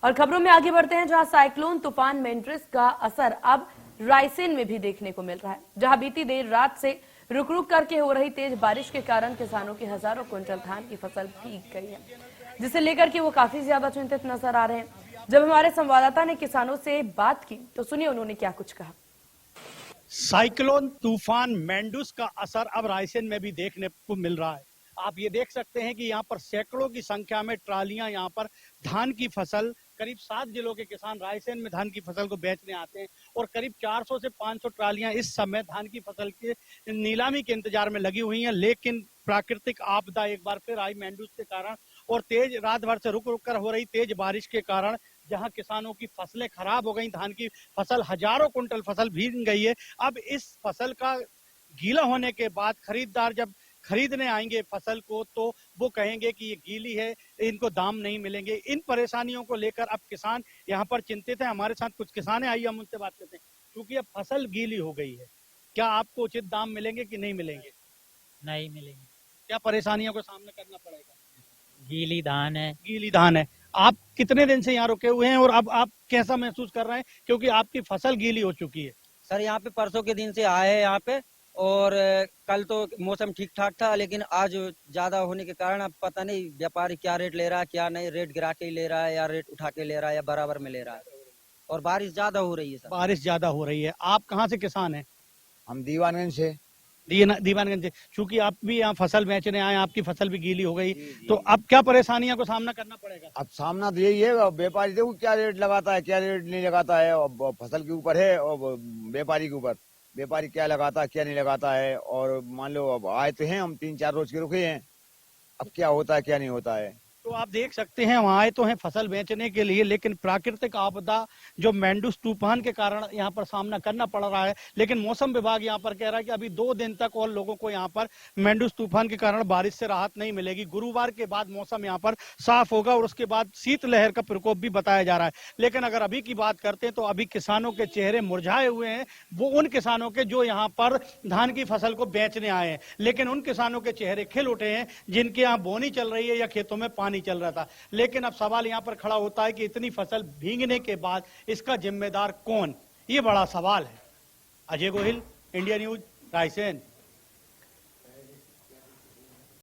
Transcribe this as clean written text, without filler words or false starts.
और खबरों में आगे बढ़ते हैं, जहां साइक्लोन तूफान मेंड्रिस का असर अब रायसेन में भी देखने को मिल रहा है, जहां बीती देर रात से रुक रुक करके हो रही तेज बारिश के कारण किसानों की हजारों क्विंटल धान की फसल भीग गई है, जिसे लेकर के वो काफी ज्यादा चिंतित नजर आ रहे हैं। जब हमारे संवाददाता ने किसानों से बात की तो सुनिए उन्होंने क्या कुछ कहा। साइक्लोन तूफान मेंडुस का असर अब रायसेन में भी देखने को मिल रहा है। आप ये देख सकते हैं कि यहाँ पर सैकड़ों की संख्या में ट्रालियां यहाँ पर धान की फसल, करीब 7 जिलों के किसान रायसेन में धान की फसल को बेचने आते हैं और करीब 400 से 500 ट्रालियां इस समय धान की फसल के नीलामी के इंतजार में लगी हुई हैं। लेकिन प्राकृतिक आपदा एक बार फिर आई मेंडुस के कारण और तेज रात भर से रुक रुक कर हो रही तेज बारिश के कारण जहां किसानों की फसलें खराब हो गई, धान की फसल हजारों कुंटल फसल भीग गई है। अब इस फसल का गीला होने के बाद खरीदार जब खरीदने आएंगे फसल को तो वो कहेंगे कि ये गीली है, इनको दाम नहीं मिलेंगे। इन परेशानियों को लेकर अब किसान यहाँ पर चिंतित है। हमारे साथ कुछ किसान हैं, आइए हम उनसे बात करते हैं। क्योंकि अब फसल गीली हो गई है, क्या आपको उचित दाम मिलेंगे कि नहीं मिलेंगे? नहीं मिलेंगे। क्या परेशानियों का सामना करना पड़ेगा? गीली धान है। गीली धान है। आप कितने दिन से यहाँ रुके हुए हैं और अब आप कैसा महसूस कर रहे हैं, क्योंकि आपकी फसल गीली हो चुकी है? सर यहाँ पे परसों के दिन से आए हैं यहाँ पे, और कल तो मौसम ठीक ठाक था, लेकिन आज ज्यादा होने के कारण अब पता नहीं व्यापारी क्या रेट ले रहा है, क्या नहीं, रेट गिरा के ले रहा है या रेट उठा के ले रहा है या बराबर में ले रहा है। और बारिश ज्यादा हो रही है सर। बारिश ज्यादा हो रही है। आप कहाँ से किसान हैं? हम दीवानगंज से। दीवानगंज से। चूंकि आप भी यहाँ फसल बेचने आए, आपकी फसल भी गीली हो गई, तो अब क्या परेशानियों को सामना करना पड़ेगा? अब सामना तो यही है, व्यापारी देखो क्या रेट लगाता है, क्या रेट नहीं लगाता है, और फसल के ऊपर है और व्यापारी के ऊपर। व्यापारी क्या लगाता है क्या नहीं लगाता है। और मान लो अब आए तो हैं, हम 3-4 रोज के रुके हैं, अब क्या होता है क्या नहीं होता है। तो आप देख सकते हैं वहाँ आए तो हैं फसल बेचने के लिए, लेकिन प्राकृतिक आपदा जो मेंडुस तूफान के कारण यहाँ पर सामना करना पड़ रहा है। लेकिन मौसम विभाग यहाँ पर कह रहा है कि अभी 2 दिन तक और लोगों को यहाँ पर मेंडुस तूफान के कारण बारिश से राहत नहीं मिलेगी। गुरुवार के बाद मौसम यहाँ पर साफ होगा और उसके बाद शीतलहर का प्रकोप भी बताया जा रहा है। लेकिन अगर अभी की बात करते हैं तो अभी किसानों के चेहरे मुरझाए हुए हैं, वो उन किसानों के जो यहाँ पर धान की फसल को बेचने आए हैं। लेकिन उन किसानों के चेहरे खिल उठे हैं जिनके यहाँ बोनी चल रही है या खेतों में पानी चल रहा था। लेकिन अब सवाल यहां पर खड़ा होता है कि इतनी फसल भीगने के बाद इसका जिम्मेदार कौन? ये बड़ा सवाल है। Ajay Gohil, India news, Raisen.